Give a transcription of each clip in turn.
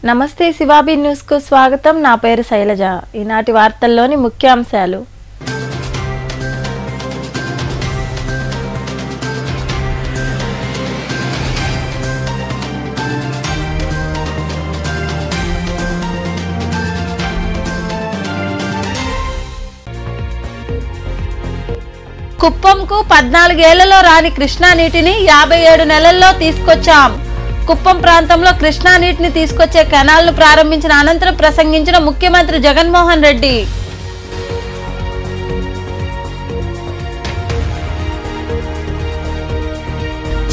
నమస్తే శివాబీ న్యూస్ కు స్వాగతం। నా పేరు శైలజ। ఈనాటి వార్తల్లోని ముఖ్యాంశాలు। కుప్పంకు 14 ఏళ్లలో రాని కృష్ణా నీటిని 57 నెలల్లో తీసుకొచ్చాం। కుప్పం ప్రాంతంలో కృష్ణా నీటిని తీసుకొచ్చే కెనాల్ను ప్రారంభించిన అనంతరం ప్రసంగించిన ముఖ్యమంత్రి జగన్మోహన్ రెడ్డి।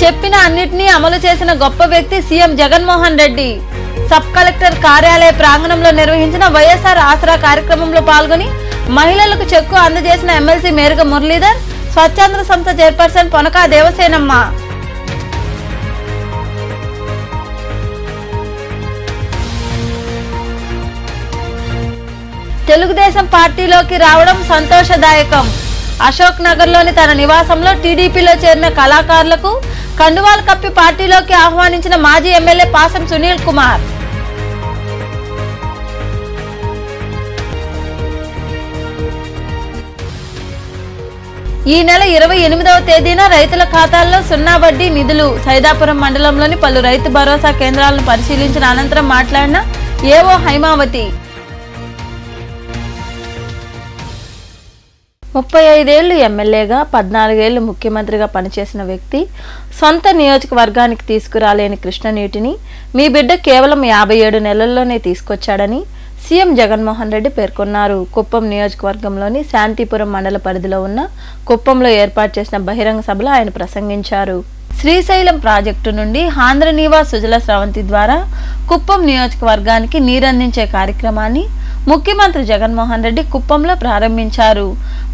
చెప్పిన అన్నిటినీ అమలు చేసిన గొప్ప వ్యక్తి CM Jaganmohan Reddy. Sub collector కార్యాలయ ప్రాంగణంలో నిర్వహించిన వైఎస్ఆర్ ఆసరా కార్యక్రమంలో పాల్గొని మహిళలకు చెక్కు అందజేసిన ఎమ్మెల్సీ మేరుగ మురళీధర్, స్వచ్ఛంద సంస్థ చైర్పర్సన్ పొనకా దేవసేనమ్మ। తెలుగుదేశం పార్టీలోకి రావడం సంతోషదాయకం। అశోక్ నగర్లోని తన నివాసంలో టీడీపీలో చేరిన కళాకారులకు కండువాలు కప్పి పార్టీలోకి ఆహ్వానించిన మాజీ ఎమ్మెల్యే పాసం సునీల్ కుమార్। ఈ నెల 28వ తేదీన రైతుల ఖాతాల్లో 0 వడ్డీ నిధులు। సైదాపురం మండలంలోని పలు రైతు భరోసా కేంద్రాలను పరిశీలించిన అనంతరం మాట్లాడిన ఏవో హైమావతి। 35 ఏళ్లు ఎమ్మెల్యేగా 14 ఏళ్లు ముఖ్యమంత్రిగా పనిచేసిన వ్యక్తి సొంత నియోజకవర్గానికి తీసుకురాలేని కృష్ణ నీటిని మీ బిడ్డ కేవలం 57 నెలల్లోనే తీసుకొచ్చాడని సీఎం జగన్మోహన్ రెడ్డి పేర్కొన్నారు। కుప్పం నియోజకవర్గంలోని శాంతిపురం మండల పరిధిలో ఉన్న కుప్పంలో ఏర్పాటు చేసిన బహిరంగ సభలో ఆయన ప్రసంగించారు। శ్రీశైలం ప్రాజెక్టు నుండి ఆంధ్రనీవా సుజల స్రవంతి ద్వారా కుప్పం నియోజకవర్గానికి నీరందించే కార్యక్రమాన్ని ముఖ్యమంత్రి జగన్మోహన్ రెడ్డి కుప్పంలో ప్రారంభించారు।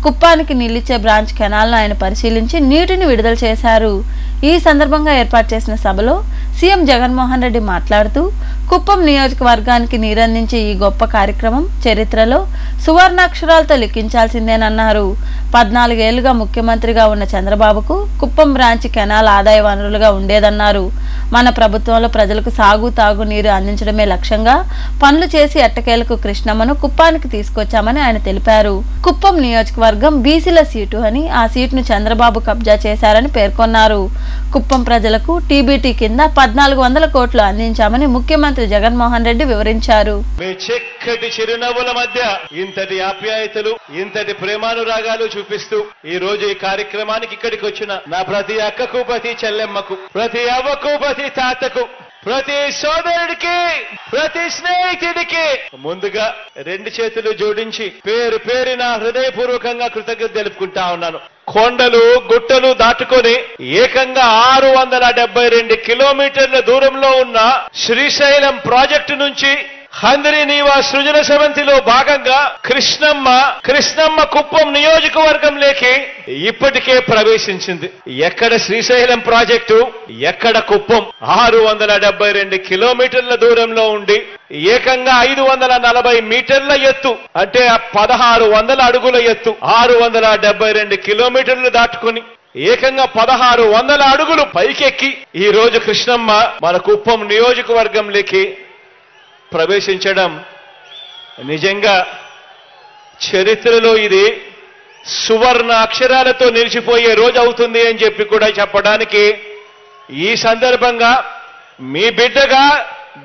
కుప్పానికి నీళ్లిచ్చే బ్రాంచ్ కెనాల్ను ఆయన పరిశీలించి నీటిని విడుదల చేశారు। ఈ సందర్భంగా ఏర్పాటు చేసిన సభలో సీఎం జగన్మోహన్ రెడ్డి మాట్లాడుతూ కుప్పం నియోజకవర్గానికి నీరందించే ఈ గొప్ప కార్యక్రమం చరిత్రలో సువర్ణాక్షరాలతో లిఖించాల్సిందేనన్నారు। 14 ఏళ్లుగా ముఖ్యమంత్రిగా ఉన్న చంద్రబాబుకు కుప్పం బ్రాంచ్ కెనాల్ ఆదాయ వనరులుగా ఉండేదన్నారు। మన ప్రభుత్వంలో ప్రజలకు సాగు తాగు నీరు అందించడమే లక్ష్యంగా పనులు చేసి ఎట్టకేలకు కృష్ణమ్మను కుప్పానికి తీసుకొచ్చామని ఆయన తెలిపారు। కుప్పం నియోజకవర్గం బీసీల సీటు అని ఆ సీటును చంద్రబాబు కబ్జా చేశారని పేర్కొన్నారు। కుప్పం ప్రజలకు టీబీటీ కింద 1400 కోట్లు అందించామని ముఖ్యమంత్రి జగన్మోహన్ రెడ్డి వివరించారు। చక్కటి చిరునవ్వుల మధ్య ఇంతటి ఆప్యాయతలు, ఇంతటి ప్రేమానురాగాలు చూపిస్తూ ఈ రోజు ఈ కార్యక్రమానికి ఇక్కడికి వచ్చిన నా ప్రతి అక్కకు, ప్రతి చెల్లెమ్మకు, ప్రతి అవ్వకు, ప్రతి తాతకు, ప్రతి సోదరుడికి, ప్రతి స్నేహితుడికి ముందుగా 2 చేతులు జోడించి పేరు పేరున హృదయపూర్వకంగా కృతజ్ఞత తెలుపుకుంటా ఉన్నాను। కొండలు గుట్టలు దాటుకొని ఏకంగా 672 కిలోమీటర్ల దూరంలో ఉన్న శ్రీశైలం ప్రాజెక్టు నుంచి ఆంధ్రనీవా సృజన సమితిలో భాగంగా కృష్ణమ్మ కుప్పం నియోజకవర్గంలోకి ఇప్పటికే ప్రవేశించింది। ఎక్కడ శ్రీశైలం ప్రాజెక్టు, ఎక్కడ కుప్పం? 672 కిలోమీటర్ల దూరంలో ఉండి ఏకంగా 540 మీటర్ల ఎత్తు అంటే 1600 అడుగుల ఎత్తు 672 కిలోమీటర్లు దాటుకుని ఏకంగా 1600 అడుగులు పైకెక్కి ఈ రోజు కృష్ణమ్మ మన కుప్పం నియోజకవర్గంలోకి ప్రవేశించడం నిజంగా చరిత్రలో ఇది సువర్ణ అక్షరాలతో నిలిచిపోయే రోజు అవుతుంది అని చెప్పి కూడా చెప్పడానికి ఈ సందర్భంగా మీ బిడ్డగా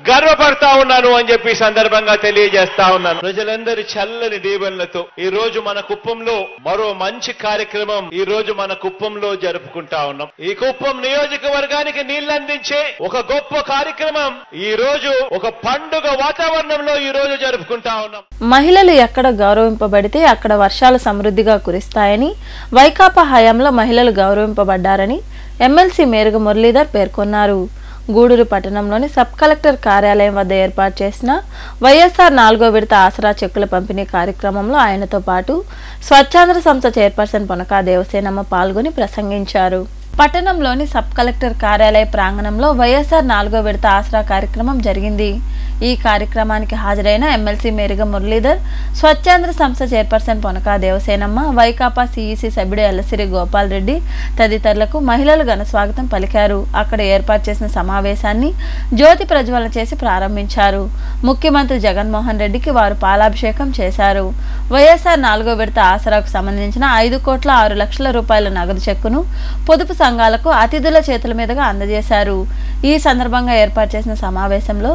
గర్వపడతా ఉన్నాను అని చెప్పి సందర్భంగా తెలియజేస్తా ఉన్నాను। ప్రజలందరి చల్లని దీవెనలతో ఈ రోజు మన కుప్పంలో మరో మంచి కార్యక్రమం ఈ రోజు మన కుప్పంలో జరుపుకుంటా ఉన్నాం। ఈ కుప్పం నియోజకవర్గానికి నీళ్లందించే ఒక గొప్ప కార్యక్రమం ఈ రోజు ఒక పండుగ వాతావరణంలో ఈ రోజు జరుపుకుంటా ఉన్నాం। మహిళలు ఎక్కడ గౌరవింపబడితే అక్కడ వర్షాలు సమృద్ధిగా కురిస్తాయని వైకాపా హయాంలో మహిళలు గౌరవింపబడ్డారని ఎమ్మెల్సీ మేరుగ మురళీధర్ పేర్కొన్నారు। గూడూరు పట్టణంలోని సబ్ కలెక్టర్ కార్యాలయం వద్ద ఏర్పాటు చేసిన వైఎస్ఆర్ 4వ విడత ఆసరా చెక్కుల పంపిణీ కార్యక్రమంలో ఆయనతో పాటు స్వచ్ఛంద సంస్థ చైర్పర్సన్ పొనకా దేవసేనమ్మ పాల్గొని ప్రసంగించారు। పట్టణంలోని సబ్ కలెక్టర్ కార్యాలయ ప్రాంగణంలో వైఎస్ఆర్ 4వ విడత ఆసరా కార్యక్రమం జరిగింది। ఈ కార్యక్రమానికి హాజరైన ఎమ్మెల్సీ మేరిగ మురళీధర్, స్వచ్ఛాంధ్ర సంస్థ చైర్పర్సన్ పొనకా దేవసేనమ్మ, వైకాపా సిఈసి సభ్యుడు ఎల్లసిరి గోపాల్ రెడ్డి తదితరులకు మహిళలు ఘన స్వాగతం పలికారు. అక్కడ ఏర్పాటు చేసిన సమావేశాన్ని జ్యోతి ప్రజ్వలన చేసి ప్రారంభించారు. ముఖ్యమంత్రి జగన్మోహన్ రెడ్డికి వారు పాలాభిషేకం చేశారు. వైఎస్ఆర్ 4వ విడత ఆసరాకు సంబంధించిన 5,06,00,000 రూపాయల నగదు చెక్కును పొదుపు సంఘాలకు అతిథుల చేతుల మీదుగా అందజేశారు. ఈ సందర్భంగా ఏర్పాటు చేసిన సమావేశంలో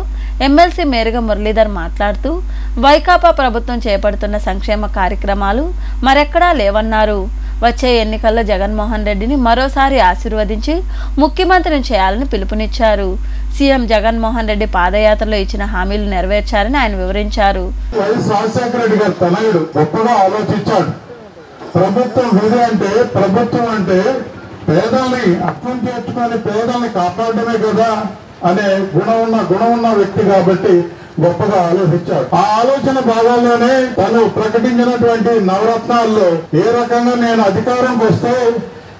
ఎమ్మెల్సీ మేరిగ మురళీధర్ మాట్లాడుతూ వైకాపా ప్రభుత్వం చేపడుతున్న సంక్షేమ కార్యక్రమాలు మరెక్కడా లేవన్నారు. వచ్చే ఎన్నికల్లో జగన్మోహన్ రెడ్డిని మరోసారి ఆశీర్వదించి ముఖ్యమంత్రిని చేయాలని పిలుపునిచ్చారు. సీఎం జగన్మోహన్ రెడ్డి పాదయాత్రలో ఇచ్చిన హామీలు నెరవేర్చారని ఆయన వివరించారు. ప్రభుత్వం అంటే పేదల్ని అర్థం చేసుకొని పేదల్ని కాపాడమే కదా అనే గుణం ఉన్న వ్యక్తి కాబట్టి గొప్పగా ఆలోచించాడు. ఆ ఆలోచన భాగాల్లోనే తను ప్రకటించినటువంటి నవరత్నాల్లో ఏ రకంగా నేను అధికారంకి వస్తే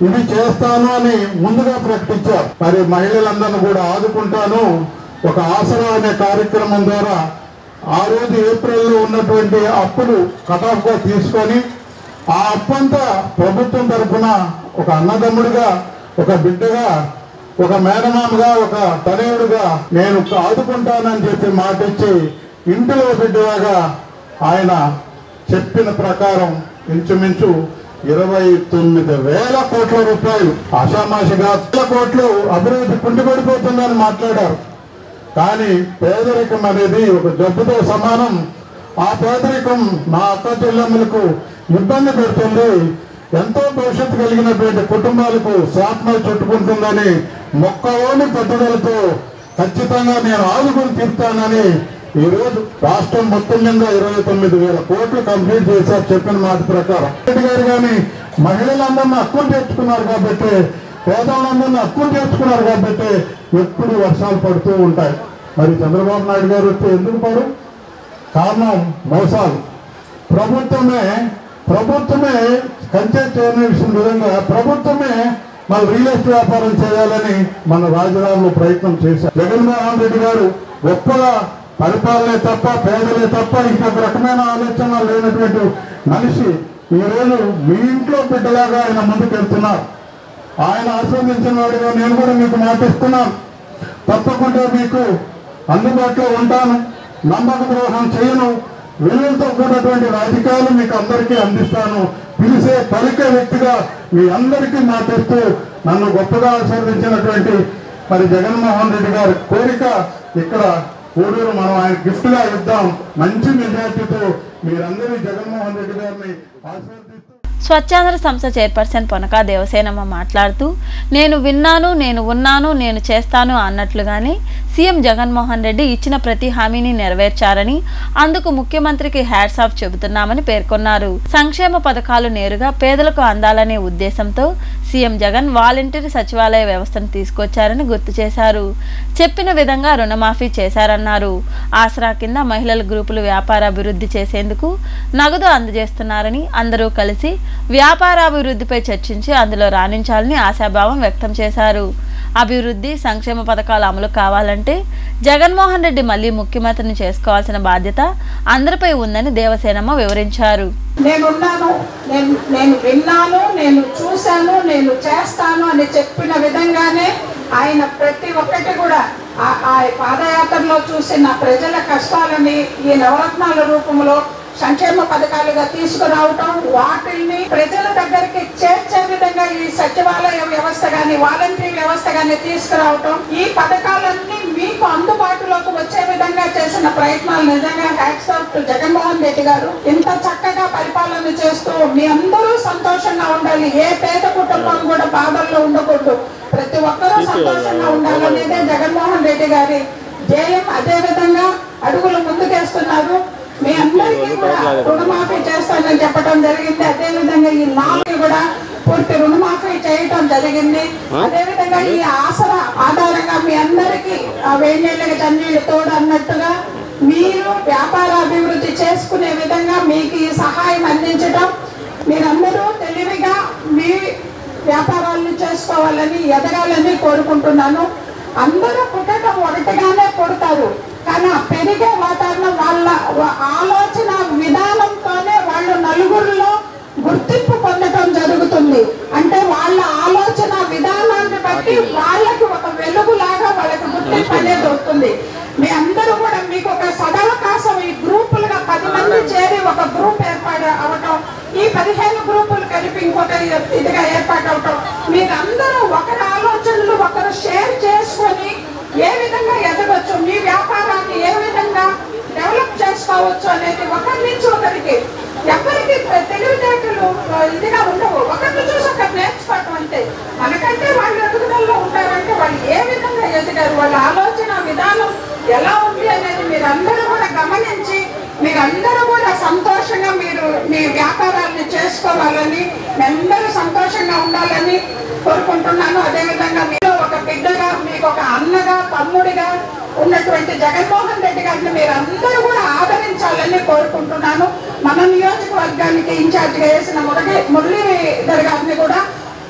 ఇవి చేస్తాను అని ముందుగా ప్రకటించారు. మరి మహిళలందరినీ కూడా ఆదుకుంటాను ఒక ఆసరా అనే కార్యక్రమం ద్వారా ఆ రోజు ఏప్రిల్లో ఉన్నటువంటి అప్పులు కటాఫ్ గా తీసుకొని ఆ అప్పంతా ప్రభుత్వం తరఫున ఒక అన్నదమ్ముడిగా, ఒక బిడ్డగా, ఒక మేనమామగా, ఒక తనయుడుగా నేను ఆదుకుంటానని చెప్పి మాట ఇచ్చి ఇంటిలో బిడ్డలాగా ఆయన చెప్పిన ప్రకారం ఇంచుమించు 29,000 కోట్ల రూపాయలు ఆషామాషిగా కోట్లు అభివృద్ధి కుండిపడిపోతుందని మాట్లాడారు. కానీ పేదరికం అనేది ఒక జబ్బుతో సమానం. ఆ పేదరికం నా అక్క చెల్లెమ్మలకు ఇబ్బంది పెడుతుంది. ఎంతో భవిష్యత్తు కలిగినటువంటి కుటుంబాలకు శాపం చుట్టుకుంటుందని మొక్కలోని పట్టుదలతో ఖచ్చితంగా నేను ఆదుకుని తీర్తానని ఈ రోజు రాష్ట్రం మొత్తం మీద 29,000 కోట్లు కంప్లీట్ చేశారు చెప్పిన మాట ప్రకారం. రెడ్డి గారు కానీ మహిళలందరినీ హక్కులు చేర్చుకున్నారు కాబట్టి, పేదలందరినీ హక్కులు చేర్చుకున్నారు కాబట్టి ఎప్పుడు వర్షాలు పడుతూ ఉంటాయి. మరి చంద్రబాబు నాయుడు గారు వస్తే ఎందుకు పడు? కారణం మోసాలు. ప్రభుత్వమే కంచె చేయని విధంగా ప్రభుత్వమే మన రియల్ ఎస్టేట్ వ్యాపారం చేయాలని మన రాజధానిలో ప్రయత్నం చేశారు. జగన్మోహన్ రెడ్డి గారు గొప్పగా పరిపాలనే తప్ప, పేదలే తప్ప ఇంకొక రకమైన ఆలోచన లేనటువంటి మనిషి ఈ రోజు మీ ఇంట్లో బిడ్డలాగా ఆయన ముందుకు వెళ్తున్నారు. ఆయన ఆస్వాదించిన వాడిగా నేను కూడా మీకు మాటిస్తున్నాను. తప్పకుండా మీకు అందుబాటులో ఉంటాను, నమ్మక ద్రోహం చేయను, విలువలతో కూడినటువంటి రాజకీయాలు మీకు అందరికీ అందిస్తాను, పిలిసే పలికే వ్యక్తిగా మీ అందరికీ మాటిస్తూ నన్ను గొప్పగా ఆశీర్వదించినటువంటి మరి జగన్మోహన్ రెడ్డి గారి కోరిక ఇక్కడ కోడూరు మనం ఆయన గిఫ్ట్ గా ఇద్దాం. మంచి మెజార్టీతో మీరందరూ జగన్మోహన్ రెడ్డి గారిని ఆశీర్వదిస్తూ. స్వచ్ఛాంధ్ర సంస్థ చైర్పర్సన్ పొనకా దేవసేనమ్మ మాట్లాడుతూ నేను విన్నాను, నేను ఉన్నాను, నేను చేస్తాను అన్నట్లుగానే సీఎం జగన్మోహన్ రెడ్డి ఇచ్చిన ప్రతి హామీని నెరవేర్చారని, అందుకు ముఖ్యమంత్రికి హ్యాట్స్ ఆఫ్ చెబుతున్నామని పేర్కొన్నారు. సంక్షేమ పథకాలు నేరుగా పేదలకు అందాలనే ఉద్దేశంతో సీఎం జగన్ వాలంటీర్ సచివాలయ వ్యవస్థను తీసుకొచ్చారని గుర్తు చేశారు. చెప్పిన విధంగా రుణమాఫీ చేశారన్నారు. ఆసరా కింద మహిళల గ్రూపులు వ్యాపారాభివృద్ధి చేసేందుకు నగదు అందజేస్తున్నారని, అందరూ కలిసి వ్యాపారాభివృద్ధిపై చర్చించి అందులో రాణించాలని ఆశాభావం వ్యక్తం చేశారు. అభివృద్ధి సంక్షేమ పథకాలు అమలు కావాలంటే జగన్మోహన్ రెడ్డి మళ్లీ ముఖ్యమంత్రిని చేసుకోవాల్సిన బాధ్యత అందరిపై ఉందని దేవసేనమ్మ వివరించారు. నేను విన్నాను, నేను చూశాను, నేను చేస్తాను అని చెప్పిన విధంగానే ఆయన ప్రతి ఒక్కటి కూడా ఆ పాదయాత్రలో చూసిన ప్రజల కష్టాలని ఈ నవరత్నాల రూపంలో సంక్షేమ పథకాలుగా తీసుకురావటం, వాటిని ప్రజల దగ్గరికి చేర్చే విధంగా ఈ సచివాలయ వ్యవస్థ గాని వాలంటరీ వ్యవస్థ గాని తీసుకురావటం, ఈ పథకాలన్నీ మీకు అందుబాటులోకి వచ్చే విధంగా చేసిన ప్రయత్నాలు నిజంగా hats off to Jaganmohan Reddy గారు. ఇంత చక్కగా పరిపాలన చేస్తూ మీ అందరూ సంతోషంగా ఉండాలి, ఏ పేద కుటుంబం కూడా బాధల్లో ఉండకూడదు, ప్రతి ఒక్కరూ సంతోషంగా ఉండాలనేదే జగన్మోహన్ రెడ్డి గారి ధ్యేయం. అదే విధంగా అడుగులు ముందుకేస్తున్నారు. మీ అందరికీ కూడా రుణమాఫీ చేస్తానని చెప్పడం జరిగింది. అదే విధంగా ఈ 4 కూడా పూర్తి రుణమాఫీ చేయటం జరిగింది. అదే విధంగా ఈ ఆసరా ఆధారంగా మీ అందరికీ వేణీళ్ళకి చన్నీళ్ళు తోడు అన్నట్టుగా మీరు వ్యాపార అభివృద్ధి చేసుకునే విధంగా మీకు ఈ సహాయం అందించడం, మీరందరూ తెలివిగా మీ వ్యాపారాలను చేసుకోవాలని, ఎదగాలని కోరుకుంటున్నాను. అందరూ పుట్టడం ఒకటిగానే పుడతారు, కానీ ఆ పెరిగే వాతావరణం వాళ్ళ ఆలోచన విధానంతోనే వాళ్ళు నలుగురిలో గుర్తింపు పొందడం జరుగుతుంది. అంటే వాళ్ళ ఆలోచన విధానాన్ని బట్టి వాళ్ళకి ఒక వెలుగులాగా వాళ్ళకి గుర్తింపు అనేది వస్తుంది. మీ అందరూ కూడా మీకు ఒక సదవకాశం, ఈ గ్రూపులుగా 10 మంది చేరి ఒక గ్రూప్ ఏర్పాటు అవటం, ఈ 15 గ్రూపులు కలిపి ఇంకొక ఇదిగా ఏర్పాటు అవటం, మీరందరూ ఒకరి ఆలోచనలు ఒకరు షేర్ చేసుకొని ఏ విధంగా ఎదగొచ్చు, మీ వ్యాపారాన్ని ఏ విధంగా డెవలప్ చేసుకోవచ్చు అనేది ఒకరి నుంచి ఒకరికి, ఎవరికి తెలివితేటలు ఇదిగా ఉండవు. ఒకరిని చూసి ఒకరు నేర్చుకోవటం అంతే. మనకంటే వాళ్ళు ఎదుగుదలలో ఉంటారంటే వాళ్ళు ఏ విధంగా ఎదిగారు, వాళ్ళ ఆలోచన విధానం ఎలా ఉంది అనేది మీరందరూ కూడా గమనించి మీరందరూ కూడా సంతోషంగా మీరు మీ వ్యాపారాన్ని చేసుకోవాలని, అందరూ సంతోషంగా ఉండాలని కోరుకుంటున్నాను. అదేవిధంగా మీరు ఒక బిడ్డగా, మీకు ఒక అన్నగా, తమ్ముడిగా ఉన్నటువంటి జగన్మోహన్ రెడ్డి గారిని మీరు అందరూ కూడా ఆదరించాలని కోరుకుంటున్నాను. మన నియోజకవర్గానికి ఇన్ఛార్జిగా వేసిన మురళీధర్ గారిని కూడా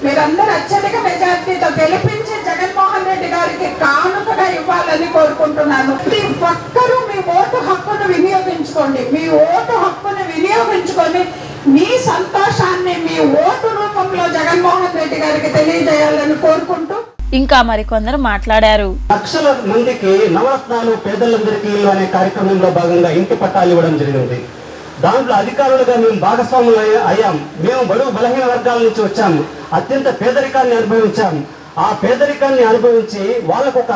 మీరందరూ అత్యధిక మెజార్టీతో గెలిపించి జగన్మోహన్ రెడ్డి గారికి కానుకగా ఇవ్వాలని కోరుకుంటున్నాను. ప్రతి ఒక్కరూ మీ ఓటు హక్కును వినియోగించుకోండి. మీ ఓటు హక్కును వినియోగించుకొని మీ సంతోషాన్ని మీ ఓటు రూపంలో జగన్మోహన్ రెడ్డి గారికి తెలియజేయాలని కోరుకుంటూ ఇంకా మరికొందరు మాట్లాడారు. లక్షల మందికి నవరత్నాలు పేదలందరికీ ఇల్లు అనే కార్యక్రమంలో భాగంగా ఇంటి పట్టాలు ఇవ్వడం జరిగింది. దాంట్లో అధికారులుగా మేము భాగస్వాములు అయ్యాం. మేము బడుగు బలహీన వర్గాల నుంచి వచ్చాము. అత్యంత పేదరికాన్ని అనుభవించాము. ఆ పేదరికాన్ని అనుభవించి వాళ్ళకు ఒక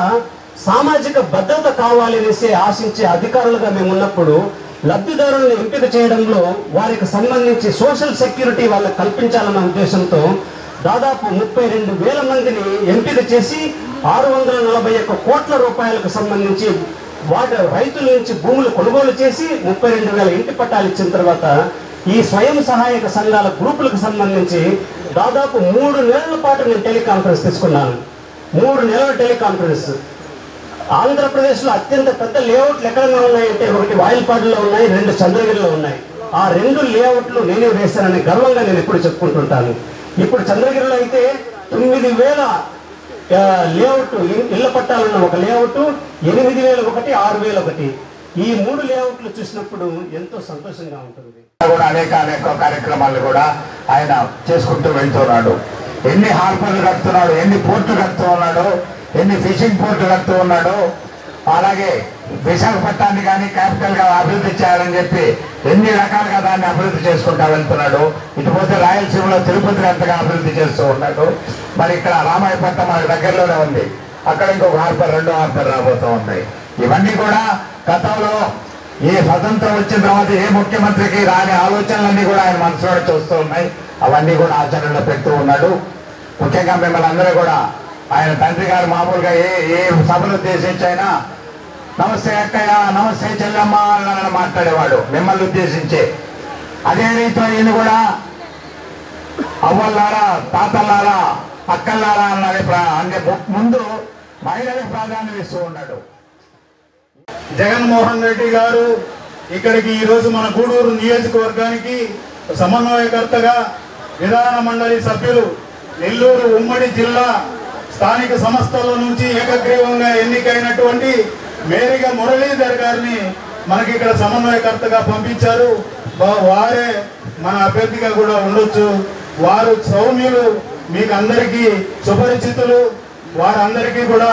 సామాజిక భద్రత కావాలి అనేసి ఆశించే అధికారులుగా మేము ఉన్నప్పుడు లబ్ధిదారులను ఎంపిక చేయడంలో వారికి సంబంధించి సోషల్ సెక్యూరిటీ వాళ్ళకి కల్పించాలన్న ఉద్దేశంతో దాదాపు 32,000 మందిని ఎంపిక చేసి 641 కోట్ల రూపాయలకు సంబంధించి రైతుల నుంచి భూములు కొనుగోలు చేసి 32,000 ఇంటి పట్టాలు ఇచ్చిన తర్వాత ఈ స్వయం సహాయక సంఘాల గ్రూపులకు సంబంధించి దాదాపు 3 నెలల పాటు నేను టెలికాన్ఫరెన్స్ తీసుకున్నాను. 3 నెలల టెలికాన్ఫరెన్స్. ఆంధ్రప్రదేశ్లో అత్యంత పెద్ద లేఅవుట్లు ఎక్కడ ఉన్నాయంటే ఒకటి వాయిల్పాడులో ఉన్నాయి, 2 చంద్రగిరిలో ఉన్నాయి. ఆ 2 లేఅవుట్లు నేనే వేశానని గర్వంగా నేను ఎప్పుడు చెప్పుకుంటుంటాను. ఇప్పుడు చంద్రగిరిలో అయితే 9,000 లేఅవుట్ ఇళ్ల పట్టాలున్న ఒక లేఅవుట్, 8,001, 6,001. ఈ 3 లేఅవుట్లు చూసినప్పుడు ఎంతో సంతోషంగా ఉంటుంది. అనేక కార్యక్రమాలు కూడా ఆయన చేసుకుంటూ వెళ్తున్నాడు. ఎన్ని హార్బర్లు కడుతున్నాడు, ఎన్ని పోర్టులు కడుతూ ఉన్నాడు, ఎన్ని ఫిషింగ్ పోర్టులు కడుతూ ఉన్నాడు. అలాగే విశాఖపట్నాన్ని కానీ క్యాపిటల్ గా అభివృద్ధి చేయాలని చెప్పి ఎన్ని రకాలుగా దాన్ని అభివృద్ధి చేసుకుంటా వెళ్తున్నాడు. ఇటుపోతే రాయలసీమలో తిరుపతిని ఎంతగా అభివృద్ధి చేస్తూ ఉన్నాడు. మరి ఇక్కడ రామాయపట్నం మనకు దగ్గరలోనే ఉంది. అక్కడ ఇంకొక హార్బర్, 2 హార్బర్ రాబోతూ ఉన్నాయి. ఇవన్నీ కూడా గతంలో ఈ స్వతంత్రం వచ్చిన తర్వాత ఏ ముఖ్యమంత్రికి రాని ఆలోచనలన్నీ కూడా ఆయన మనసులో చూస్తూ ఉన్నాయి. అవన్నీ కూడా ఆచరణలో పెడుతూ ఉన్నాడు. ముఖ్యంగా మిమ్మల్ని అందరూ కూడా ఆయన తండ్రి గారు మామూలుగా ఏ సభను ఉద్దేశించి అయినా నమస్తే అక్కయ్య, నమస్తే చెల్లమ్మ అని మాట్లాడేవాడు మిమ్మల్ని ఉద్దేశించి. అదే రీతిలో ఈయన కూడా అవ్వల్లారా, తాతల్లారా, అక్కల్లారా అనే ముందు మహిళలకు ప్రాధాన్యం ఇస్తూ ఉన్నాడు. జగన్మోహన్ రెడ్డి గారు ఇక్కడికి ఈరోజు మన గూడూరు నియోజకవర్గానికి సమన్వయకర్తగా విధాన మండలి సభ్యులు, నెల్లూరు ఉమ్మడి జిల్లా స్థానిక సంస్థల నుంచి ఏకగ్రీవంగా ఎన్నికైనటువంటి మేరిగా మురళీధర్ గారిని మనకి ఇక్కడ సమన్వయకర్తగా పంపించారు. వారే మన అభ్యర్థిగా కూడా ఉండొచ్చు. వారు సౌమ్యులు, మీకు అందరికీ సుపరిచితులు. వారందరికీ కూడా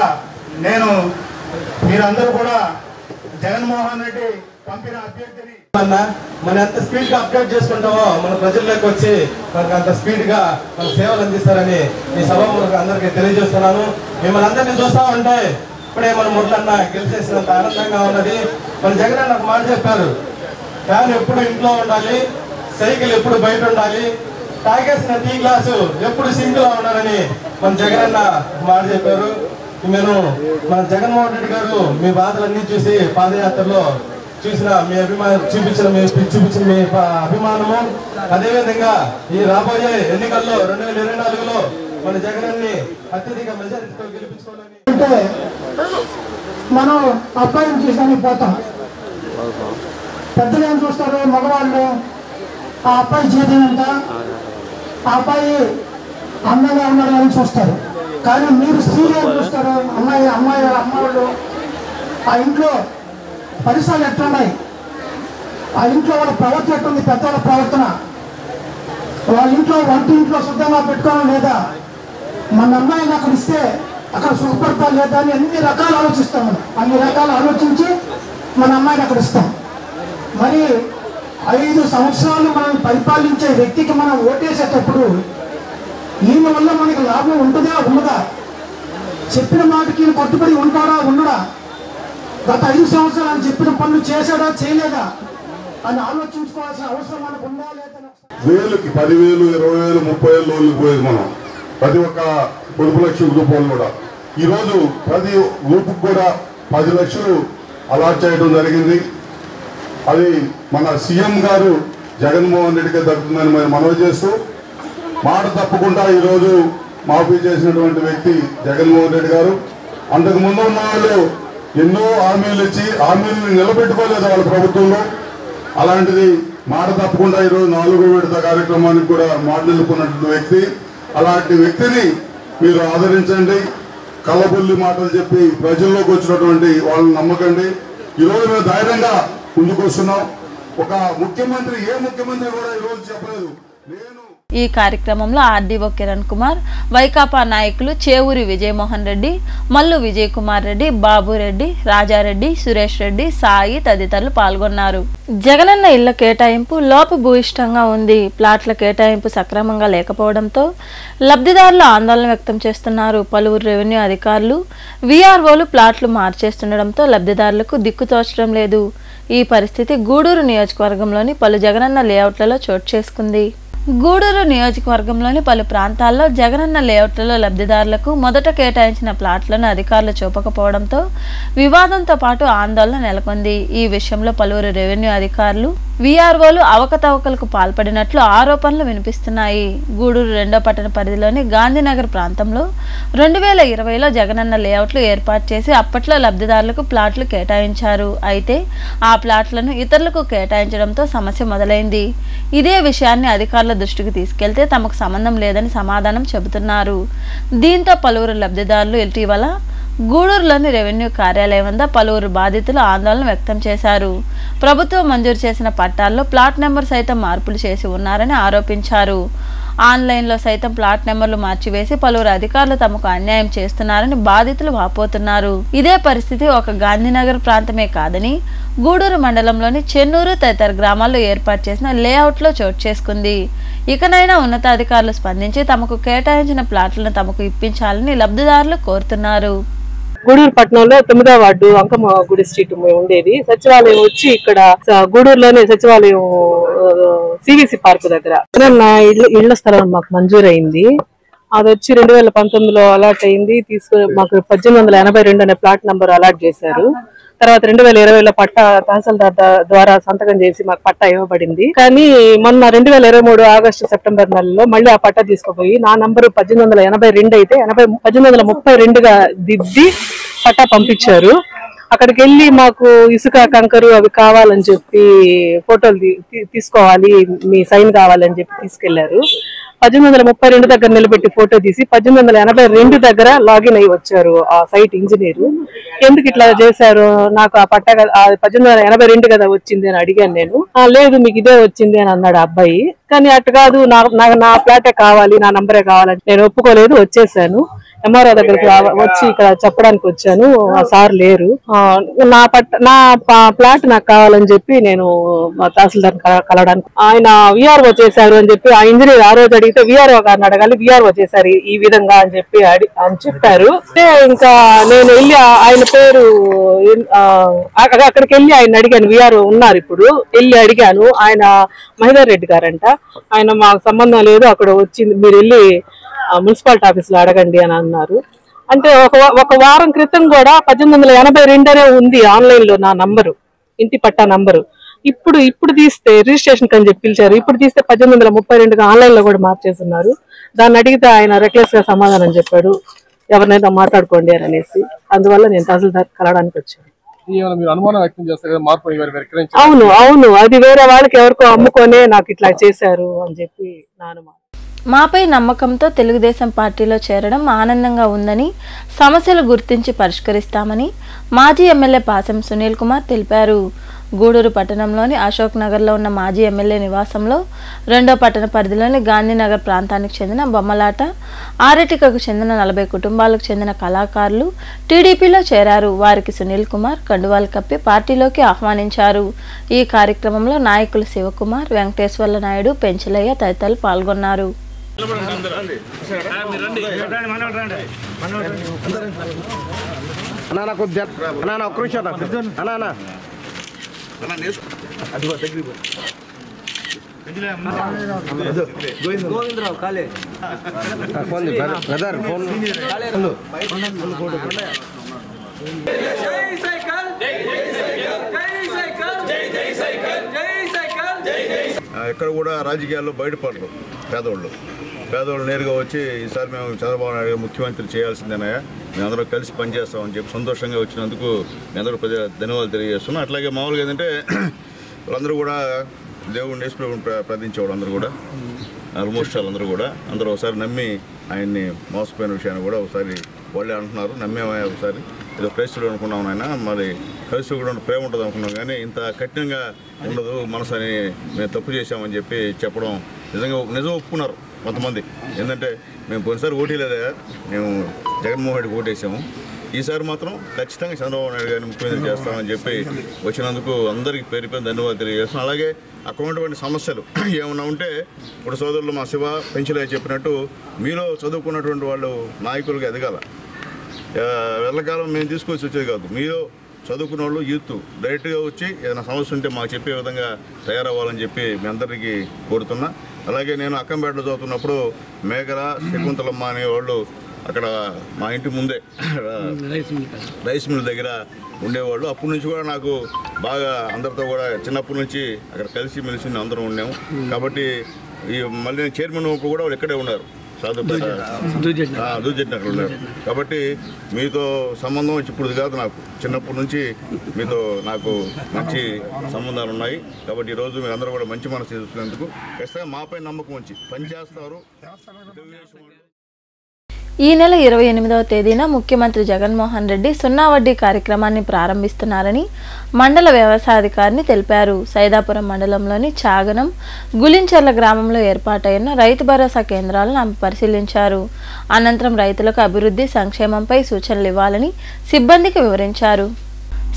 మీరందరూ కూడా జగన్మోహన్ రెడ్డి పంపిన అభ్యర్థిని మనం ఎంత స్పీడ్ గా అప్డేట్ చేసుకుంటామో మన ప్రజల్లోకి వచ్చి మనకు అంత స్పీడ్ గా మన సేవలు అందిస్తారని ఈ సభ అందరికీ తెలియజేస్తున్నాను. మిమ్మల్ని అందరినీ చూస్తా ఉంటే ఇప్పుడే మన మురళన్న గెలిచేసినంత ఆనందంగా ఉన్నది. మన జగన్ అన్న ఒక మాట చెప్పారు, ఫ్యాన్ ఎప్పుడు ఇంట్లో ఉండాలి, సైకిల్ ఎప్పుడు బయట ఉండాలి, తాగేసిన టీ గ్లాసు ఎప్పుడు సింక్ లో ఉండాలని మన జగన్ అన్న మాట చెప్పారు. నేను మన జగన్మోహన్ రెడ్డి గారు మీ బాధలన్నీ చూసి పాదయాత్రలో చూసిన మీ చూపించిన మీ అభిమానము, అదేవిధంగా ఈ రాబోయే ఎన్నికల్లో 2024లో మన జగనాన్ని అత్యధిక మెజారిటీతో గెలిపించుకోవాలని అంటే మనం అబ్బాయిని చూసానికి పోతాం. పెద్దలు ఏం చూస్తారు, మగవాళ్ళు ఆ అబ్బాయి జీవితంట, ఆ అబ్బాయి అందంగా ఉన్నాడు అని చూస్తారు. కానీ మీరు స్త్రీలు ఏం చూస్తారు, అమ్మాయి అమ్మాయిలు ఆ ఇంట్లో పరిసరాలు ఎట్లున్నాయి, ఆ ఇంట్లో వాళ్ళ ప్రవర్తన ఎట్లుంది, పెద్దవాళ్ళ ప్రవర్తన, వాళ్ళ ఇంట్లో వంటింట్లో శుద్ధంగా పెట్టుకోవడం లేదా, మన అమ్మాయిని అక్కడ ఇస్తే అక్కడ సుఖపడతా లేదా అని అన్ని రకాలు ఆలోచిస్తాం. మనం అన్ని రకాలు ఆలోచించి మన అమ్మాయిని అక్కడ ఇస్తాం. మరి 5 సంవత్సరాలు మనం పరిపాలించే వ్యక్తికి మనం ఓటేసేటప్పుడు ఈయన వల్ల మనకి లాభం ఉంటుందా ఉండదా, చెప్పిన మాటకి కట్టుబడి ఉంటాడా ఉండడా, గత 5 సంవత్సరాలు చెప్పిన పనులు చేశాడా చేయలేదా అని ఆలోచించుకోవాల్సిన అవసరం మనకు ఉందా లేదా. వేలుకి 10,000, 20,000, 30,000 లోన్లు పోయేది మనం ప్రతి ఒక్క పొదుపు లక్ష్మి గ్రూప్ వాళ్ళు కూడా. ఈరోజు ప్రతి గ్రూప్కి కూడా 10 లక్షలు అలాట్ చేయడం జరిగింది. అది మన సీఎం గారు జగన్మోహన్ రెడ్డికి దక్కుతుందని మేము మనవి చేస్తూ, మాట తప్పకుండా ఈరోజు మాఫీ చేసినటువంటి వ్యక్తి జగన్మోహన్ రెడ్డి గారు. అంతకు ముందు ఉన్న వాళ్ళు ఎన్నో హామీలు ఇచ్చి హామీలను నిలబెట్టుకోలేదు వాళ్ళ ప్రభుత్వంలో. అలాంటిది మాట తప్పకుండా ఈరోజు 4వ విడత కార్యక్రమానికి కూడా మాట నిలుపుకున్నటువంటి వ్యక్తి. అలాంటి వ్యక్తిని మీరు ఆదరించండి. కళ్ళబుల్లి మాటలు చెప్పి ప్రజల్లోకి వచ్చినటువంటి వాళ్ళని నమ్మకండి. ఈరోజు మేము ధైర్యంగా ముందుకు వస్తున్నాం. ఒక ముఖ్యమంత్రి ఏ ముఖ్యమంత్రి కూడా ఈరోజు చెప్పలేదు. ఈ కార్యక్రమంలో ఆర్డీఓ కిరణ్ కుమార్, వైకాపా నాయకులు చేవూరి విజయమోహన్ రెడ్డి, మల్లు విజయ్ కుమార్ రెడ్డి, బాబురెడ్డి, రాజారెడ్డి, సురేష్ రెడ్డి, సాయి తదితరులు పాల్గొన్నారు. జగనన్న ఇళ్ల కేటాయింపు లోపభూయిష్టంగా ఉంది. ప్లాట్ల కేటాయింపు సక్రమంగా లేకపోవడంతో లబ్ధిదారులు ఆందోళన వ్యక్తం చేస్తున్నారు. పలువురు రెవెన్యూ అధికారులు, వీఆర్ఓలు ప్లాట్లు మార్చేస్తుండటంతో లబ్ధిదారులకు దిక్కుతోచడం లేదు. ఈ పరిస్థితి గూడూరు నియోజకవర్గంలోని పలు జగనన్న లేఅవుట్లలో చోటు చేసుకుంది. గూడూరు నియోజకవర్గంలోని పలు ప్రాంతాల్లో జగనన్న లేఅవుట్లలో లబ్ధిదారులకు మొదట కేటాయించిన ప్లాట్లను అధికారులు చూపకపోవడంతో వివాదంతో పాటు ఆందోళన నెలకొంది. ఈ విషయంలో పలువురు రెవెన్యూ అధికారులు, వీఆర్ఓలు అవకతవకలకు పాల్పడినట్లు ఆరోపణలు వినిపిస్తున్నాయి. గూడూరు 2వ పట్టణ పరిధిలోని గాంధీనగర్ ప్రాంతంలో 2020లో జగనన్న లేఅవుట్లు ఏర్పాటు చేసి అప్పట్లో లబ్ధిదారులకు ప్లాట్లు కేటాయించారు. అయితే ఆ ప్లాట్లను ఇతరులకు కేటాయించడంతో సమస్య మొదలైంది. ఇదే విషయాన్ని అధికారుల దృష్టికి తీసుకెళ్తే తమకు సంబంధం లేదని సమాధానం చెబుతున్నారు. దీంతో పలువురు లబ్ధిదారులు ఇటీవల గూడూరులోని రెవెన్యూ కార్యాలయం వద్ద పలువురు బాధితులు ఆందోళన వ్యక్తం చేశారు. ప్రభుత్వం మంజూరు చేసిన పట్టాల్లో ప్లాట్ నెంబర్ సైతం మార్పులు చేసి ఉన్నారని ఆరోపించారు. ఆన్లైన్లో సైతం ప్లాట్ నెంబర్లు మార్చివేసి పలువురు అధికారులు తమకు అన్యాయం చేస్తున్నారని బాధితులు వాపోతున్నారు. ఇదే పరిస్థితి ఒక గాంధీనగర్ ప్రాంతమే కాదని గూడూరు మండలంలోని చెన్నూరు తదితర గ్రామాల్లో ఏర్పాటు చేసిన లేఅవుట్లో చోటు చేసుకుంది. ఇకనైనా ఉన్నతాధికారులు స్పందించి తమకు కేటాయించిన ప్లాట్లను తమకు ఇప్పించాలని లబ్ధిదారులు కోరుతున్నారు. గూడూరు పట్టణంలో 9వ వార్డు అంకమ్మ గుడి స్ట్రీట్ ఉండేది. సచివాలయం వచ్చి ఇక్కడ గూడూరులోనే సచివాలయం సివిసి పార్క్ దగ్గర నా ఇళ్ల స్థలం మాకు మంజూరైంది. అది వచ్చి 2019లో అలాట్ అయింది. మాకు 1882 అనే ప్లాట్ నంబర్ అలాట్ చేశారు. తర్వాత 2020లో పట్టా తహసీల్దార్ ద్వారా సంతకం చేసి మాకు పట్టా ఇవ్వబడింది. కానీ మొన్న 2023 ఆగస్టు సెప్టెంబర్ నెలలో మళ్ళీ ఆ పట్టా తీసుకుపోయి నా నంబరు 1882 అయితే 1832గా దిద్ది పట్టా పంపించారు. అక్కడికి వెళ్ళి మాకు ఇసుక కంకరు అవి కావాలని చెప్పి ఫోటోలు తీసుకోవాలి, మీ సైన్ కావాలని చెప్పి తీసుకెళ్లారు. 1832 దగ్గర నిలబెట్టి ఫోటో తీసి 1882 దగ్గర లాగిన్ అయ్యి వచ్చారు ఆ సైట్ ఇంజనీరు. ఎందుకు ఇట్లా చేశారు, నాకు ఆ పట్ట 1882 కదా వచ్చింది అని అడిగాను నేను. లేదు మీకు ఇదే వచ్చింది అని అన్నాడు ఆ అబ్బాయి. కానీ అటు కాదు, నా ఫ్లాటే కావాలి, నా నంబరే కావాలని నేను ఒప్పుకోలేదు, వచ్చేసాను. ఎంఆర్ఓ దగ్గరికి వచ్చి ఇక్కడ చెప్పడానికి వచ్చాను. ఆ సార్ లేరు. నా ప్లాట్ నాకు కావాలని చెప్పి నేను తహసీల్దార్ కలవడానికి ఆయన విఆర్ఓ చేశారు అని చెప్పి ఆ ఇంజనీర్ ఆ రోజు అడిగితే విఆర్ఓ గారిని అడగాలి, విఆర్ఓ చేశారు ఈ విధంగా అని చెప్పి అని చెప్పారు. ఇంకా నేను వెళ్ళి ఆయన పేరు అక్కడికి వెళ్ళి ఆయన అడిగాను. విఆర్ఓ ఉన్నారు ఇప్పుడు, వెళ్ళి అడిగాను. ఆయన మహిదర్ రెడ్డి గారంట. ఆయన మాకు సంబంధం లేదు, అక్కడ వచ్చింది, మీరు వెళ్ళి మున్సిపాలిటీ ఆఫీసులో అడగండి అని అన్నారు. అంటే ఒక వారం క్రితం కూడా 1882 ఉంది ఆన్లైన్ లో నా నంబరు, ఇంటి పట్టా నంబరు. ఇప్పుడు తీస్తే రిజిస్ట్రేషన్ అని చెప్పి పిలిచారు. ఇప్పుడు తీస్తే 1832గా ఆన్లైన్ లో కూడా మార్చేస్తున్నారు. దాన్ని అడిగితే ఆయన రెక్లెస్ గా సమాధానం చెప్పాడు, ఎవరినైనా మాట్లాడుకోండి అని అనేసి. అందువల్ల నేను తహసీల్దార్ కలవడానికి వచ్చాను. అవును, అది వేరే వాళ్ళకి ఎవరికో అమ్ముకొనే నాకు ఇట్లా చేశారు అని చెప్పి నా అనుమానం. మాపై నమ్మకంతో తెలుగుదేశం పార్టీలో చేరడం ఆనందంగా ఉందని, సమస్యలు గుర్తించి పరిష్కరిస్తామని మాజీ ఎమ్మెల్యే పాసం సునీల్ కుమార్ తెలిపారు. గూడూరు పట్టణంలోని అశోక్ నగర్లో ఉన్న మాజీ ఎమ్మెల్యే నివాసంలో 2వ పట్టణ పరిధిలోని గాంధీనగర్ ప్రాంతానికి చెందిన బొమ్మలాట, ఆరెటికకు చెందిన 40 కుటుంబాలకు చెందిన కళాకారులు టీడీపీలో చేరారు. వారికి సునీల్ కుమార్ కండువాలు కప్పి పార్టీలోకి ఆహ్వానించారు. ఈ కార్యక్రమంలో నాయకులు శివకుమార్, వెంకటేశ్వర్ల నాయుడు, పెంచలయ్య తదితరులు పాల్గొన్నారు. గోవిందరావు కాలే బ్రదర్ ఫోన్ ఎక్కడ కూడా రాజకీయాల్లో బయటపడరు. పేదవాళ్ళు నేరుగా వచ్చి ఈసారి మేము చంద్రబాబు నాయుడు గారు ముఖ్యమంత్రి చేయాల్సిందేనాయా, మేమందరం కలిసి పనిచేస్తామని చెప్పి సంతోషంగా వచ్చినందుకు మీ అందరూ ధన్యవాదాలు తెలియజేస్తున్నాం. అట్లాగే మామూలుగా ఏంటంటే వాళ్ళందరూ కూడా దేవుడిని ప్రార్థించేవాడు, అందరూ కూడా ఆల్మోస్ట్ వాళ్ళందరూ కూడా అందరూ ఒకసారి నమ్మి ఆయన్ని మోసపోయిన విషయాన్ని కూడా ఒకసారి వాళ్ళే అంటున్నారు. నమ్మేమయ్యా ఒకసారి ఏదో క్రైస్తవులు అనుకున్నాం ఆయన, మరి క్రైస్తవు కూడా ప్రేమ ఉంటుంది అనుకున్నాం, కానీ ఇంత కఠినంగా ఉండదు మనసు అని మేము తప్పు చేశామని చెప్పి చెప్పడం నిజం ఒప్పుకున్నారు కొంతమంది. ఏంటంటే మేము పోయినసారి ఓటీలేదా, మేము జగన్మోహన్ రెడ్డికి ఓటేసాము, ఈసారి మాత్రం ఖచ్చితంగా చంద్రబాబు నాయుడు గారిని ముఖ్యమంత్రి చేస్తామని చెప్పి వచ్చినందుకు అందరికీ పేరు తెలియజేస్తున్నాం. అలాగే అక్కడ ఉన్నటువంటి సమస్యలు ఏమన్నా ఉంటే ఇప్పుడు సోదరులు మా శివ పెంచలే చెప్పినట్టు మీలో చదువుకున్నటువంటి వాళ్ళు నాయకులుగా ఎదగాల. వెళ్ళకాలం మేము తీసుకొచ్చి వచ్చేది కాదు, మీలో చదువుకున్న వాళ్ళు యూత్ డైరెక్ట్గా వచ్చి ఏదైనా సమస్య ఉంటే మాకు చెప్పే విధంగా తయారవ్వాలని చెప్పి మీ అందరికీ కోరుతున్నా. అలాగే నేను అక్కంపేటలో చదువుతున్నప్పుడు మేఘల శకుంతలమ్మ అనేవాళ్ళు అక్కడ మా ఇంటి ముందే రైస్ మిల్ దగ్గర ఉండేవాళ్ళు. అప్పటి నుంచి కూడా నాకు బాగా అందరితో కూడా చిన్నప్పటి నుంచి అక్కడ కలిసి మెలిసి అందరం ఉన్నాము. కాబట్టి మళ్ళీ నేను చైర్మన్ కూడా వాళ్ళు ఇక్కడే ఉన్నారు, సాధుపేట దూజెట్టిన అక్కడ ఉన్నారు. కాబట్టి మీతో సంబంధం ఇప్పుడు కాదు, నాకు చిన్నప్పటి నుంచి మీతో నాకు మంచి సంబంధాలు ఉన్నాయి. కాబట్టి ఈరోజు మీరు అందరూ కూడా మంచి మనసు చూసినందుకు ఖచ్చితంగా మాపై నమ్మకం ఉంచి పనిచేస్తారు. ఈ నెల 28వ తేదీన ముఖ్యమంత్రి జగన్మోహన్ రెడ్డి 0 వడ్డీ కార్యక్రమాన్ని ప్రారంభిస్తున్నారని మండల వ్యవసాయాధికారిని తెలిపారు. సైదాపురం మండలంలోని చాగనం, గులించెర్ల గ్రామంలో ఏర్పాటైన రైతు భరోసా కేంద్రాలను ఆమె పరిశీలించారు. అనంతరం రైతులకు అభివృద్ధి సంక్షేమంపై సూచనలు ఇవ్వాలని సిబ్బందికి వివరించారు.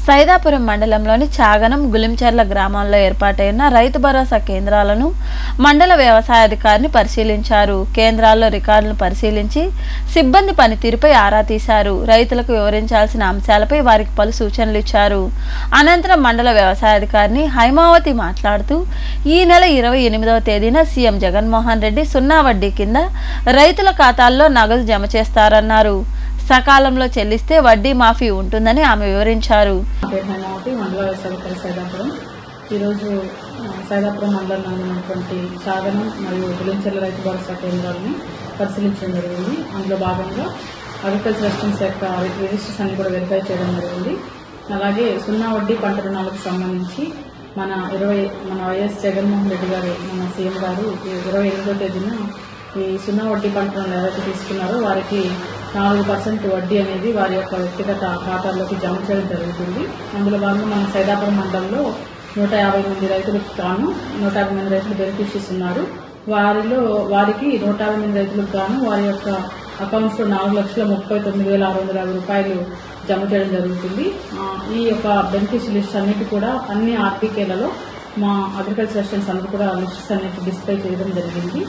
సైదాపురం మండలంలోని చాగనం, గులించెర్ల గ్రామాల్లో ఏర్పాటైన రైతు భరోసా కేంద్రాలను మండల వ్యవసాయాధికారిని పరిశీలించారు. కేంద్రాల్లో రికార్డులను పరిశీలించి సిబ్బంది పనితీరుపై ఆరా తీశారు. రైతులకు వివరించాల్సిన అంశాలపై వారికి పలు సూచనలు ఇచ్చారు. అనంతరం మండల వ్యవసాయాధికారిని హైమావతి మాట్లాడుతూ ఈ నెల 28వ తేదీన సీఎం జగన్మోహన్ రెడ్డి 0 వడ్డీ కింద రైతుల ఖాతాల్లో నగదు జమ చేస్తారన్నారు. సకాలంలో చెల్లిస్తే వడ్డీ మాఫీ ఉంటుందని ఆమె వివరించారు. ఈరోజు సైదాపురం మండలంలో ఉన్నటువంటి చాగనం మరియు గులించెర్ల రైతు భరోసా కేంద్రాలను పరిశీలించడం జరిగింది. అందులో భాగంగా అగ్రికల్చర్ అసిస్టెంట్స్ యొక్క రిజిస్టర్స్ అన్ని కూడా వెరిఫై చేయడం జరిగింది. అలాగే 0 వడ్డీ పంట రుణాలకు సంబంధించి మన వైఎస్ జగన్మోహన్ రెడ్డి గారు, మన సీఎం గారు 28వ తేదీన ఈ 0 వడ్డీ పంట రుణాలు ఎవరైతే తీసుకున్నారో వారికి 4% వడ్డీ అనేది వారి యొక్క వ్యక్తిగత ఖాతాల్లోకి జమ చేయడం జరుగుతుంది. అందులో భాగంగా మన సైదాపురం మండలంలో 150 మంది రైతులకు గాను 150 మంది రైతులు బెనిఫిషరీస్ ఉన్నారు. వారికి 150 మంది రైతులకు గాను వారి యొక్క అకౌంట్స్ లో 4,39,650 రూపాయలు జమ చేయడం జరుగుతుంది. ఈ యొక్క బెనిఫిషరీ లిస్ట్ అన్నిటి కూడా అన్ని ఆర్బీకేలలో మా అగ్రికల్చర్ అసిస్టెంట్స్ అందరూ కూడా లిస్ట్స్ అన్నిటి డిస్ప్లే చేయడం జరిగింది.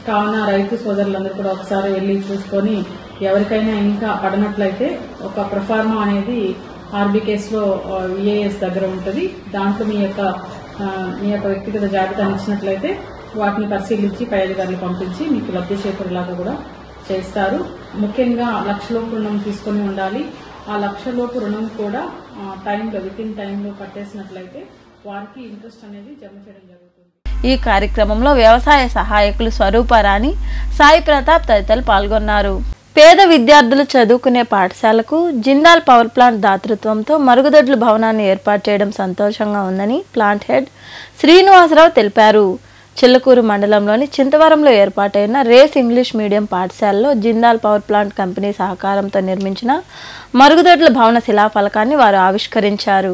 కావున రైతు సోదరులందరూ కూడా ఒకసారి వెళ్లి చూసుకొని ఎవరికైనా ఇంకా పడినట్లయితే ఒక ప్రొఫార్మా అనేది ఆర్బీకేస్ లో విఏఎస్ దగ్గర ఉంటుంది. దాంట్లో మీ యొక్క వ్యక్తిగత జాబితాను ఇచ్చినట్లయితే వాటిని పరిశీలించి పై అధికారులు పంపించి మీకు లబ్ధి చేకూరేలాగా కూడా చేస్తారు. ముఖ్యంగా 1,00,000 లోపు రుణం తీసుకొని ఉండాలి. ఆ 1,00,000 లోపు రుణం కూడా వితిన్ టైంలో కట్టేసినట్లయితే వారికి ఇంట్రెస్ట్ అనేది జమ చేయడం జరుగుతుంది. ఈ కార్యక్రమంలో వ్యవసాయ సహాయకులు స్వరూపరాణి, సాయి ప్రతాప్ తదితరులు పాల్గొన్నారు. పేద విద్యార్థులు చదువుకునే పాఠశాలకు జిందాల్ పవర్ ప్లాంట్ దాతృత్వంతో మరుగుదొడ్ల భవనాన్ని ఏర్పాటు చేయడం సంతోషంగా ఉందని ప్లాంట్ హెడ్ శ్రీనివాసరావు తెలిపారు. చిల్లకూరు మండలంలోని చింతవరంలో ఏర్పాటైన రేస్ ఇంగ్లీష్ మీడియం పాఠశాలలో జిందాల్ పవర్ ప్లాంట్ కంపెనీ సహకారంతో నిర్మించిన మరుగుదొడ్ల భవన శిలాఫలకాన్ని వారు ఆవిష్కరించారు.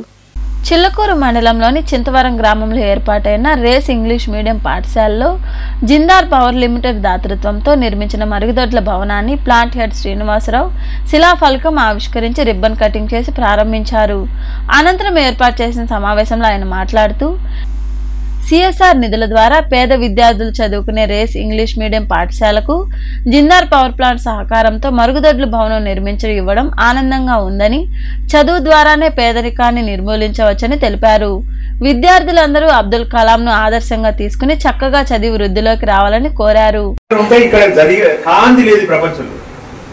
చిల్లకూరు మండలంలోని చింతవరం గ్రామంలో ఏర్పాటైన రేస్ ఇంగ్లీష్ మీడియం పాఠశాలలో జిందాల్ పవర్ లిమిటెడ్ దాతృత్వంతో నిర్మించిన మరుగుదొడ్ల భవనాన్ని ప్లాంట్ హెడ్ శ్రీనివాసరావు శిలాఫలకం ఆవిష్కరించి రిబ్బన్ కటింగ్ చేసి ప్రారంభించారు. అనంతరం ఏర్పాటు చేసిన సమావేశంలో ఆయన మాట్లాడుతూ సిఎస్ఆర్ నిధుల ద్వారా పేద విద్యార్థులు చదువుకునే రేస్ ఇంగ్లీష్ మీడియం పాఠశాలకు జిందాల్ పవర్ ప్లాంట్ సహకారంతో మరుగుదొడ్ల భవనం నిర్మించి ఇవ్వడం ఆనందంగా ఉందని, చదువు ద్వారానే పేదరికాన్ని నిర్మూలించవచ్చని తెలిపారు. విద్యార్థులందరూ అబ్దుల్ కలాంను ఆదర్శంగా తీసుకుని చక్కగా చదివి వృద్ధిలోకి రావాలని కోరారు.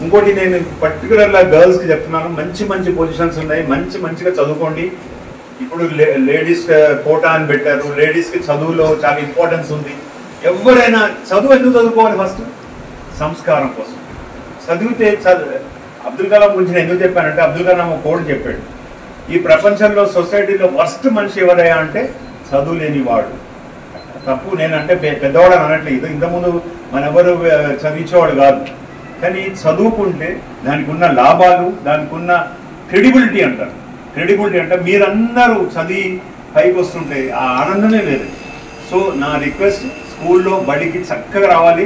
ఇంకోటి నేను పర్టికులర్గా గర్ల్స్ కి చెప్తున్నాను, మంచి పొజిషన్స్ ఉన్నాయి, మంచిగా చదువుకోండి. ఇప్పుడు లేడీస్ కోటా అని పెట్టారు, లేడీస్ కి చదువులో చాలా ఇంపార్టెన్స్ ఉంది. ఎవరైనా చదువు ఎందుకు చదువుకోవాలి? ఫస్ట్ సంస్కారం కోసం చదివితే అబ్దుల్ కలాం గురించి నేను ఎందుకు చెప్పానంటే, అబ్దుల్ కలాం ఒక కోడ్ చెప్పాడు, ఈ ప్రపంచంలో సొసైటీలో వర్స్ట్ మనిషి ఎవరయ్యా అంటే చదువు లేని వాడు. తప్పు నేనంటే పెద్దవాడు అనట్లేదు, ఇంతకుముందు మనెవరు చదివించేవాడు కాదు, కానీ చదువుకుంటే దానికి ఉన్న లాభాలు, దానికి ఉన్న క్రెడిబిలిటీ అంటారు. క్రెడిబిలిటీ అంటే మీరందరూ చదివి పైకి వస్తుంటే ఆ ఆనందమే లేదు. సో నా రిక్వెస్ట్, స్కూల్లో బడికి చక్కగా రావాలి,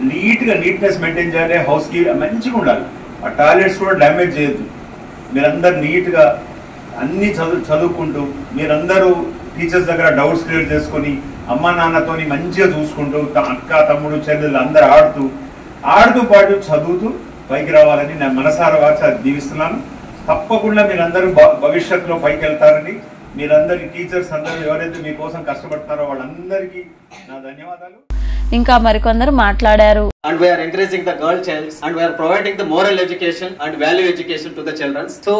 నీట్నెస్ మెయింటైన్ చేయాలి, హౌస్కి మంచిగా ఉండాలి, ఆ టాయిలెట్స్ కూడా డ్యామేజ్ చేయొద్దు. మీరందరూ నీట్గా అన్నీ చదువుకుంటూ, మీరందరూ టీచర్స్ దగ్గర డౌట్స్ క్లియర్ చేసుకొని, అమ్మా నాన్నతోని మంచిగా చూసుకుంటూ, అక్క తమ్ముడు చెల్లెలు అందరూ ఆడుతూ పాటు చదువుతూ పైకి రావాలని నేను మనసారా దీవిస్తున్నాను. తప్పకుండా మీరందరూ భవిష్యత్తులో పైకి వెళ్తారని, మీరందరి టీచర్స్ అందరూ ఎవరైతే మీకోసం కష్టపడతారో వాళ్ళందరికీ నా ధన్యవాదాలు. ఇంకా మరికొందరు మాట్లాడారు. And we are encouraging the girl child and we are providing the moral education and value education to the children. So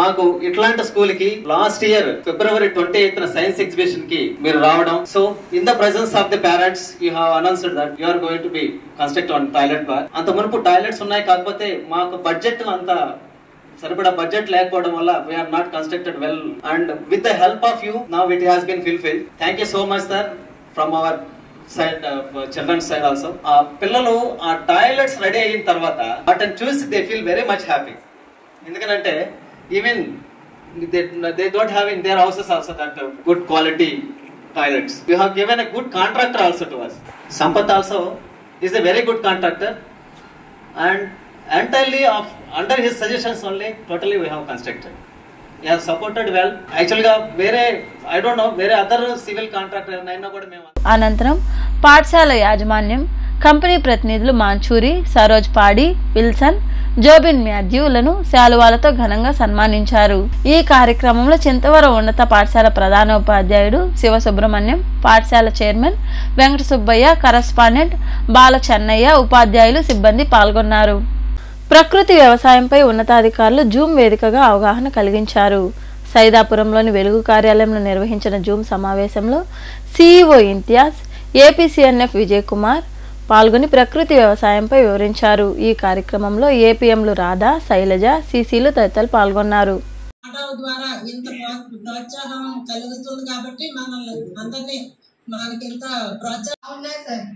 మాకు ఇట్లాంటి స్కూల్ కి last year February 28th science exhibition కి మీరు రావడం. So in the presence of the parents you have announced that you are going to be construct on toilet bar. అంత మునుపు toilets ఉన్నాయి, కాకపోతే మాకు బడ్జెట్ అంతా సరిపడా బడ్జెట్ లేకపోవడం వల్ల we are not constructed well, and with the help of you now it has been fulfilled. Thank you so much sir from our side, children's side also. పిల్లలు ఆ టాయిలెట్స్ రెడీ అయిన తర్వాత వాటిని చూసి they feel very much happy. ఎందుకంటే even they don't have in their houses also that good quality toilets. You have given a good contractor also to us. Sampath also is a very good contractor and entirely of under his suggestions only totally we have constructed. He has supported well. Actually వేరే I don't know వేరే other civil contractor అయినా కూడా మేము. అనంతరం పాఠశాల యాజమాన్యం, company ప్రతినిధులు మాంచూరి, సరోజ్ పాడి, విల్సన్, జోబిన్ మాథ్యూలను శాలువాలతో ఘనంగా సన్మానించారు. ఈ కార్యక్రమంలో చింతవరం ఉన్నత పాఠశాల ప్రధానోపాధ్యాయుడు శివసుబ్రహ్మణ్యం, పాఠశాల చైర్మన్ వెంకట సుబ్బయ్య, కరస్పాండెంట్ బాల చెన్నయ్య, ఉపాధ్యాయులు, సిబ్బంది పాల్గొన్నారు. ప్రకృతి వ్యవసాయంపై ఉన్నతాధికారులు జూమ్ వేదికగా అవగాహన కలిగించారు. సైదాపురంలోని వెలుగు కార్యాలయంలో నిర్వహించిన జూమ్ సమావేశంలో సిఇఓ ఇంతియాజ్, ఏపీసీఎన్ఎఫ్ విజయ్ కుమార్ పాల్గొని ప్రకృతి వ్యవసాయంపై వివరించారు. ఈ కార్యక్రమంలో ఏపీఎంలు రాధా, శైలజ, సిసిలు తదితరులు పాల్గొన్నారు. ద్వారా ఇంత ప్రోత్సాహం కలుగుతుంది కాబట్టి మనల్ని అందరినీ మనకి ఇంత ప్రోత్సాహం ఉన్నాయి సార్.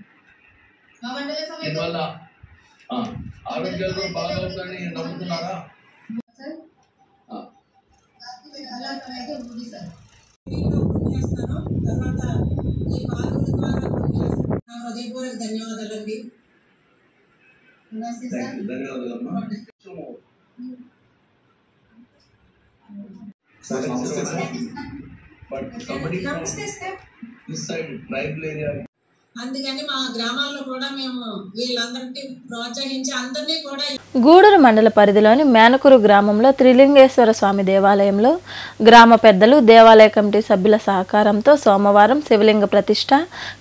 ఆరోగ్యాలు బాగా అవుతాయని నమ్ముతున్నారా? తర్వాత ఈ పాల్గొన ద్వారా నా హృదయపూర్వక ధన్యవాదాలండి. అందుకని మా గ్రామాల్లో కూడా మేము వీళ్ళందరికీ ప్రోత్సహించి అందరినీ కూడా. గూడూరు మండల పరిధిలోని మేనకూరు గ్రామంలో త్రిలింగేశ్వర స్వామి దేవాలయంలో గ్రామ పెద్దలు, దేవాలయ కమిటీ సభ్యుల సహకారంతో సోమవారం శివలింగ ప్రతిష్ట,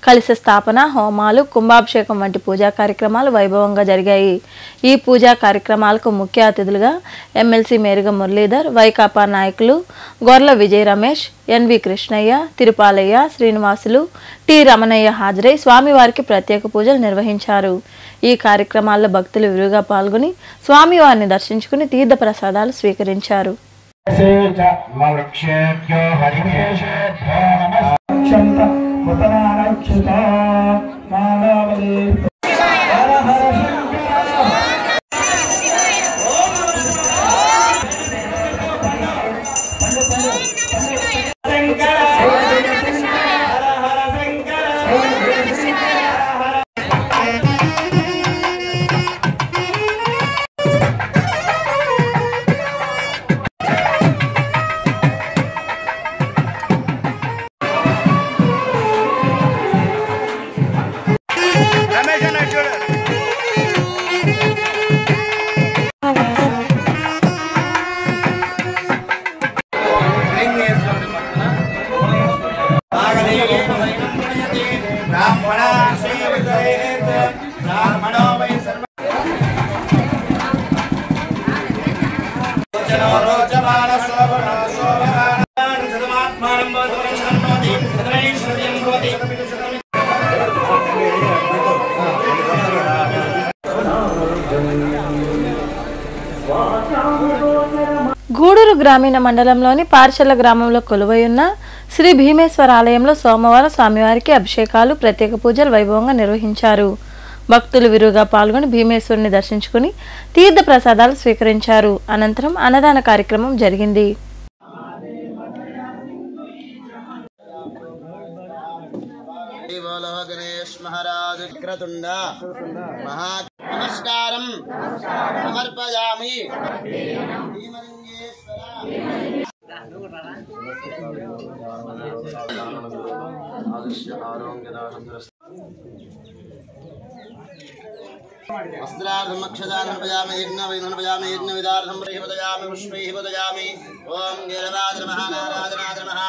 కలశ స్థాపన, హోమాలు, కుంభాభిషేకం వంటి పూజా కార్యక్రమాలు వైభవంగా జరిగాయి. ఈ పూజా కార్యక్రమాలకు ముఖ్య అతిథులుగా ఎమ్మెల్సీ మేరుగ మురళీధర్, వైకాపా నాయకులు గొర్ల విజయ రమేష్, ఎన్వి కృష్ణయ్య, తిరుపాలయ్య, శ్రీనివాసులు, టి రమణయ్య హాజరై స్వామివారికి ప్రత్యేక పూజలు నిర్వహించారు. ఈ కార్యక్రమాల్లో భక్తులు విరివిగా పాల్గొని స్వామివారిని దర్శించుకుని తీర్థ ప్రసాదాలు స్వీకరించారు. ముతనారక్షిత మానవదే హర హర శంకర హర హర శంకర గూడూరు గ్రామీణ మండలంలోని పార్చల గ్రామంలో కొలువైయున్న శ్రీ భీమేశ్వర ఆలయంలో సోమవారం స్వామివారికి అభిషేకాలు ప్రత్యేక పూజలు వైభవంగా నిర్వహించారు. భక్తులు విరుగా పాల్గొని భీమేశ్వరుని దర్శించుకుని తీర్థ ప్రసాదాలు స్వీకరించారు. అనంతరం అన్నదాన కార్యక్రమం జరిగింది. నమస్కారం సమర్పయామి. వస్త్రార్థమక్షదానం పయామి యజ్ఞవైనం పయామి యజ్ఞవిదార్థం ప్రతిపదయామి పుష్పైః పదయామి. ఓం గేరవాద నమః నారాయణాద నమః.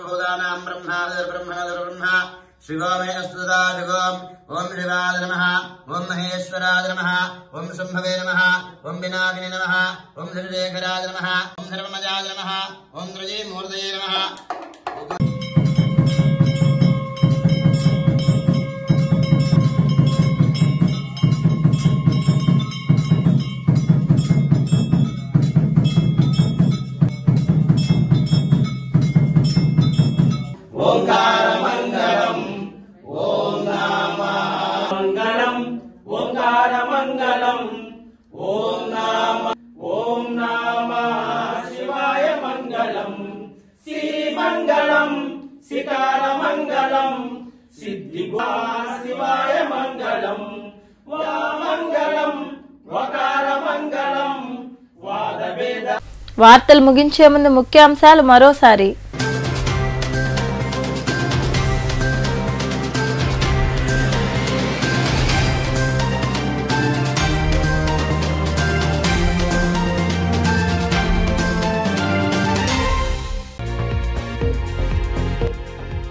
భూతానాం బ్రహ్మాదర్ బ్రహ్మణదర్ బ్రహ్మ శివమే అస్తుదా శివం. ఓం శివాయ నమః. ఓం మహేశ్వరాయ నమః. ఓం శంభవే నమః. ఓం వినాయకాయ నమః. ఓం శ్రీశేఖరాయ నమః. ఓం సర్వమజాయ నమః. ఓం త్రిమూర్తయే నమః. ఓంకారమంగళం ఓం నామ మంగళం ఓంకారమంగళం ఓం నామ శివాయ మంగళం శ్రీమంగళం సితారమంగళం సిద్ధిగా శివాయ మంగళం వామంగళం వకారమంగళం వాదవేద. వార్తలు ముగించే ముందు ముఖ్యాంశాలు మరోసారి.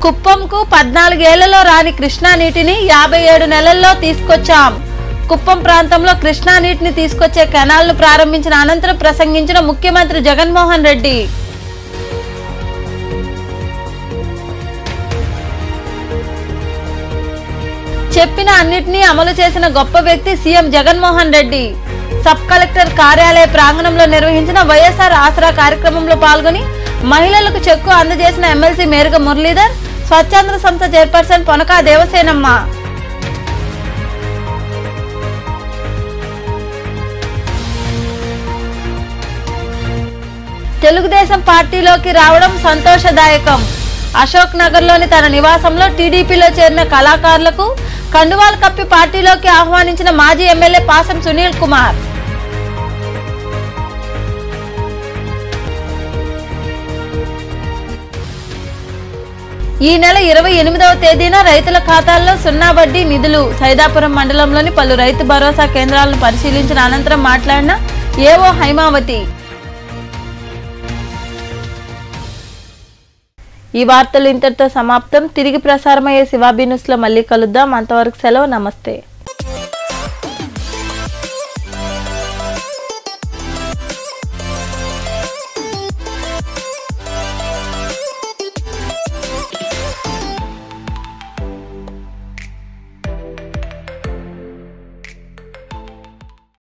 కుప్పంకు 14 ఏళ్లలో రాని కృష్ణా నీటిని 57 నెలల్లో తీసుకొచ్చాం. కుప్పం ప్రాంతంలో కృష్ణా నీటిని తీసుకొచ్చే కెనాల్ను ప్రారంభించిన అనంతరం ప్రసంగించిన ముఖ్యమంత్రి జగన్మోహన్ రెడ్డి. చెప్పిన అన్నిటినీ అమలు చేసిన గొప్ప వ్యక్తి CM Jaganmohan Reddy. Sub collector కార్యాలయ ప్రాంగణంలో నిర్వహించిన వైఎస్ఆర్ ఆసరా కార్యక్రమంలో పాల్గొని మహిళలకు చెక్కు అందజేసిన ఎమ్మెల్సీ మేరుగ మురళీధర్, స్వచ్ఛంద సంస్థ చైర్పర్సన్ పొనకా దేవసేనమ్మ. తెలుగుదేశం పార్టీలోకి రావడం సంతోషదాయకం. అశోక్ నగర్లోని తన నివాసంలో టీడీపీలో చేరిన కళాకారులకు కండువాలు కప్పి పార్టీలోకి ఆహ్వానించిన మాజీ ఎమ్మెల్యే పాసం సునీల్ కుమార్. ఈ నెల 28వ తేదీన రైతుల ఖాతాల్లో 0 వడ్డీ నిధులు. సైదాపురం మండలంలోని పలు రైతు భరోసా కేంద్రాలను పరిశీలించిన అనంతరం మాట్లాడిన ఏవో హైమావతి. ఈ వార్తలు ఇంతటితో సమాప్తం. తిరిగి ప్రసారమయ్యే శివాబీ న్యూస్లో మళ్ళీ కలుద్దాం. అంతవరకు సెలవు. నమస్తే.